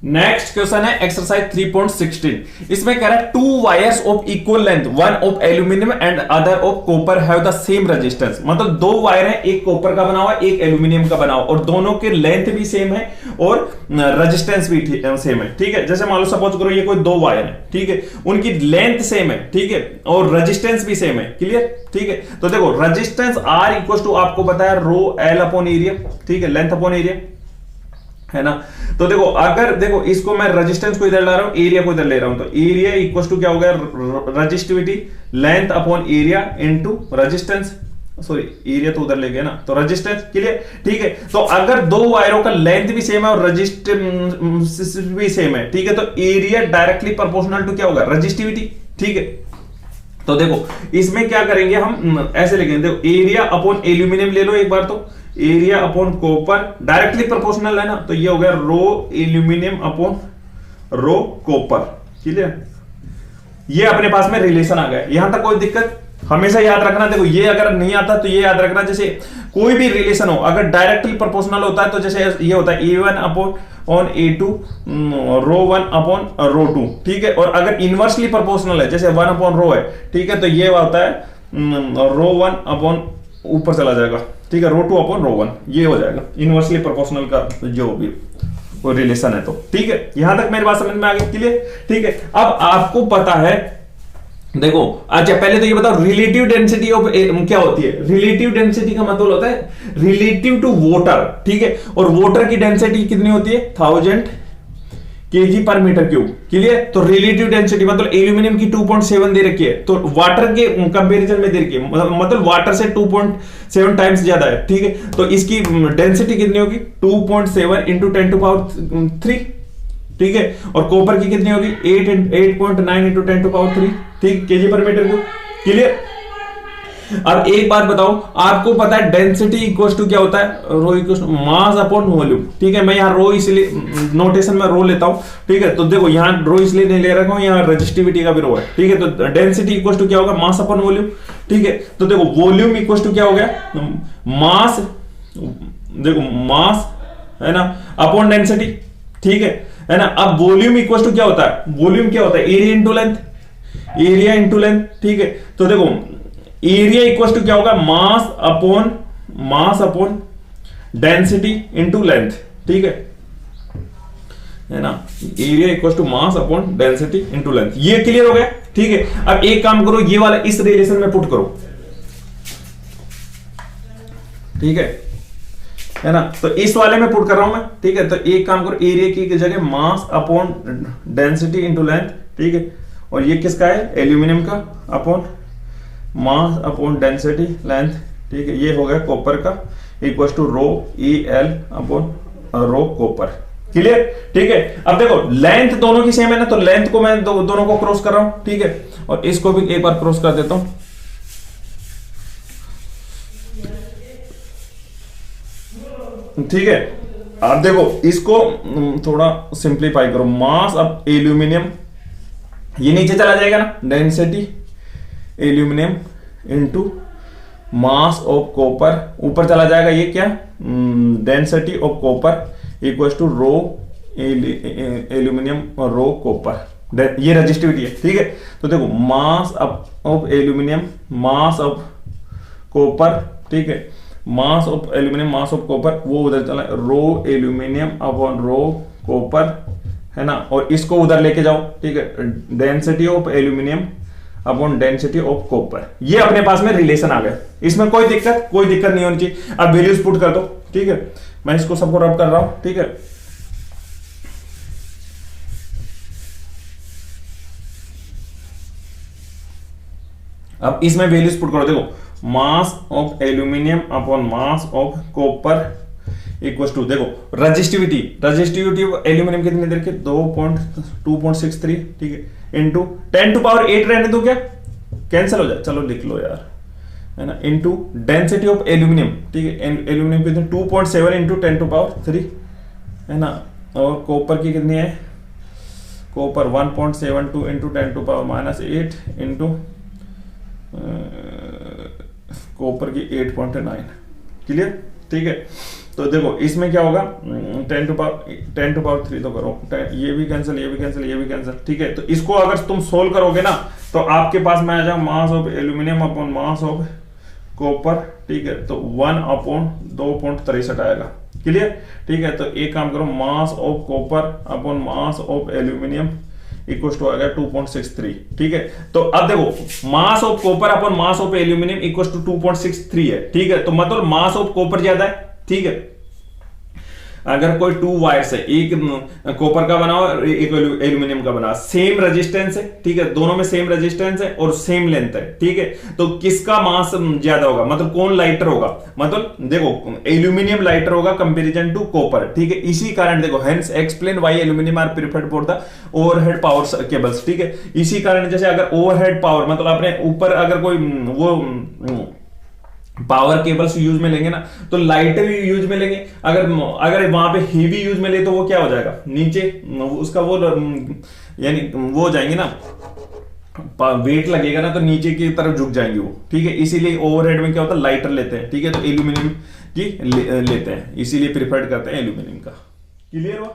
Next question है exercise 3.16। इसमें कह रहा है to wires of equal length, one of aluminium and other of copper have the same resistance. मतलब दो वायर हैं, एक कॉपर का बना हुआ एक एल्यूमिनियम का बना हुआ, और दोनों के लेंथ भी सेम है और रेजिस्टेंस भी सेम है। ठीक है, जैसे मान लो सपोज करो ये कोई दो वायर है, ठीक है, उनकी लेंथ सेम है, ठीक है, और रेजिस्टेंस भी सेम है। क्लियर? ठीक है, तो देखो रेजिस्टेंस आर इक्वल टू आपको पता है रो एल अपॉन एरिया, ठीक है, लेंथ अपॉन एरिया है ना। तो देखो अगर देखो इसको मैं रेजिस्टेंस को इधर ला रहा हूं, एरिया को इधर ले रहा हूं, तो एरिया इक्वल टू क्या हो गया, resistivity length upon area into resistance, sorry area तो उधर ले गया ना, तो रेजिस्टेंस। क्लियर? ठीक है, तो अगर दो वायरों का लेंथ भी सेम है और रेजिस्टेंस भी सेम है, ठीक है, तो एरिया डायरेक्टली प्रोपोर्शनल टू क्या होगा, रेजिस्टिविटी। ठीक है, तो देखो इसमें क्या करेंगे हम, ऐसे लिखेंगे, देखो एरिया अपॉन एल्यूमिनियम ले लो एक बार, तो area upon copper directly proportional है ना, तो ये हो गया rho aluminium upon rho copper. Clear? ये अपने पास में रिलेशन आ गया, यहां तक कोई दिक्कत? हमेशा याद रखना, देखो ये अगर नहीं आता तो ये याद रखना, जैसे कोई भी रिलेशन हो अगर डायरेक्टली प्रोपोर्शनल होता है तो जैसे ये होता है A1 upon on A2 rho 1 upon rho 2। ठीक है, और अगर इनवर्सली प्रोपोर्शनल है जैसे 1 अपॉन रो है, ठीक है, तो ये होता है रो 1 अपॉन ऊपर चला जाएगा, ठीक है, रो 2 अपॉन रो 1, ये हो जाएगा इनवर्सली प्रोपोर्शनल का जो भी वो रिलेशन है। तो ठीक है, यहां तक मेरी बात समझ में आ गई? क्लियर? ठीक है, अब आपको पता है, देखो अच्छा पहले तो ये बताओ रिलेटिव डेंसिटी ऑफ क्या होती है। रिलेटिव डेंसिटी का मतलब होता है रिलेटिव टू वाटर, ठीक है, और वाटर की डेंसिटी कितनी होती है, 1000 kg पर मीटर क्यूब। क्लियर? तो रिलेटिव डेंसिटी मतलब एल्यूमिनियम की 2.7 दे रखी है, तो वाटर के कंपैरिजन में दे रखी है, मतलब वाटर से 2.7 टाइम्स ज्यादा है। ठीक है, तो इसकी डेंसिटी कितनी होगी, 2.7 इंटू 10⁻3। ठीक है, और कॉपर की कितनी होगी, 8.9 इंटू 10⁻3, ठीक, केजी पर मीटर क्यूब। क्लियर? अब एक बात बताओ, आपको पता है डेंसिटी इक्वल टू क्या होता है, rho equal to mass upon volume. ठीक है, मैं यहाँ रो इसलिए नोटेशन में रो लेता हूं, ठीक है, तो देखो यहाँ रो इसलिए नहीं ले रखा हूं, यहाँ रेजिस्टिविटी का भी रो है। ठीक है, तो डेंसिटी इक्वल टू क्या होगा, मास अपॉन वॉल्यूम। ठीक है, तो देखो वॉल्यूम इक्वल टू क्या हो गया, मास, देखो मास है ना अपॉन डेंसिटी। ठीक है ना। अब वॉल्यूम इक्वल टू क्या होता है, वॉल्यूम क्या होता है, area into length, area into length. ठीक है, तो देखो एरिया इक्वल टू क्या होगा, mass upon density into length. ठीक है ना, area equal to mass upon density into length. ये क्लियर हो गया? ठीक है, अब एक काम करो, ये वाला इस रिलेशन में पुट करो। ठीक है ना, तो इस वाले में पुट कर रहा हूं मैं। ठीक है, तो एक काम करो, एरिया की जगह mass upon density into length. ठीक है, और ये किसका है, एल्यूमिनियम का, upon mass upon density length. ठीक है, ये हो गया कॉपर का, equal to rho E L upon rho copper. Clear? ठीक है, अब देखो लेंथ दोनों की सेम है ना, तो लेंथ को मैं दोनों को क्रॉस कर रहा हूं। ठीक है, और इसको भी एक बार क्रॉस कर देता हूं। ठीक है, अब देखो इसको थोड़ा सिंप्लीफाई करो, मास अब एल्यूमिनियम, ये नीचे चला जाएगा ना, density aluminium into mass of copper, ऊपर चला जाएगा, ये क्या, density of copper equals to rho aluminium और रो कॉपर, ये रेजिस्टिविटी है। ठीक है, तो देखो mass of aluminium, mass of copper, ठीक है, मास of aluminium, mass of copper, वो उधर चला, रो एल्यूमिनियम अपॉन रो कॉपर, है ना, और इसको उधर लेके जाओ। ठीक है, density of aluminium upon density of copper, ये अपने पास में रिलेशन आ गया। इसमें कोई दिक्कत नहीं होनी चाहिए। अब वैल्यूज पुट कर दो। ठीक है, मैं इसको सबको रब कर रहा हूं। ठीक है, अब इसमें वैल्यूज पुट करो। देखो mass of aluminium upon mass of copper equal to, देखो रेजिस्टिविटी ऑफ एल्यूमिनियम कितनी देर के, 2.63। ठीक है, इंटू 10⁸ रहने दो, क्या कैंसिल हो जाए, चलो लिख लो यार, है ना, इंटू डेंसिटी ऑफ एल्यूमिनियम। ठीक है, एल्यूमिनियम कितनी, 2.7 इंटू 10⁻3, है ना, और कॉपर की कितनी है, कॉपर 1.72 इंटू 10⁻⁻8 इंटू कॉपर की 8.9। क्लियर? ठीक है, तो देखो इसमें क्या होगा, 10⁻³ तो करो, ये भी कैंसिल, ये भी कैंसिल, ये भी कैंसिल, ठीक है। तो इसको अगर तुम सोल्व करोगे ना तो आपके पास में आ जाएगा मास of aluminium upon mass of copper, ठीक है। तो 1/2.63 आएगा, क्लियर, ठीक है। तो एक काम करो, mass of copper upon mass of aluminium equal to आ गया 2.63, ठीक है। तो अब देखो mass of copper upon mass of aluminium equal to 2.63 है, ठीक है। तो मतलब मास ऑफ कॉपर ज्यादा है, ठीक है। अगर कोई 2 वायर्स है, एक कॉपर का बना हुआ और एक एल्यूमिनियम का बना, सेम रेजिस्टेंस है, ठीक है, दोनों में सेम रेजिस्टेंस है और सेम लेंथ है, ठीक है। तो किसका मास ज्यादा होगा, मतलब कौन लाइटर होगा, मतलब देखो एल्यूमिनियम लाइटर होगा कंपैरिजन टू कॉपर, ठीक है। इसी कारण देखो hence explain why aluminium are preferred for the overhead power cables, ठीक है। इसी कारण जैसे अगर ओवरहेड पावर मतलब अपने ऊपर अगर कोई वो पावर केबल्स यूज में लेंगे ना तो लाइटर भी यूज में लेंगे, अगर वहां पे हेवी यूज में ले तो वो क्या हो जाएगा, नीचे उसका वो यानी वो हो जाएंगे ना, वेट लगेगा ना तो नीचे की तरफ झुक जाएंगे वो, ठीक है। इसीलिए ओवरहेड में क्या होता है, लाइटर लेते हैं, ठीक है। तो एल्यूमिनियम की लेते हैं, इसीलिए प्रिफर्ड करते हैं एल्यूमिनियम का, क्लियर हुआ।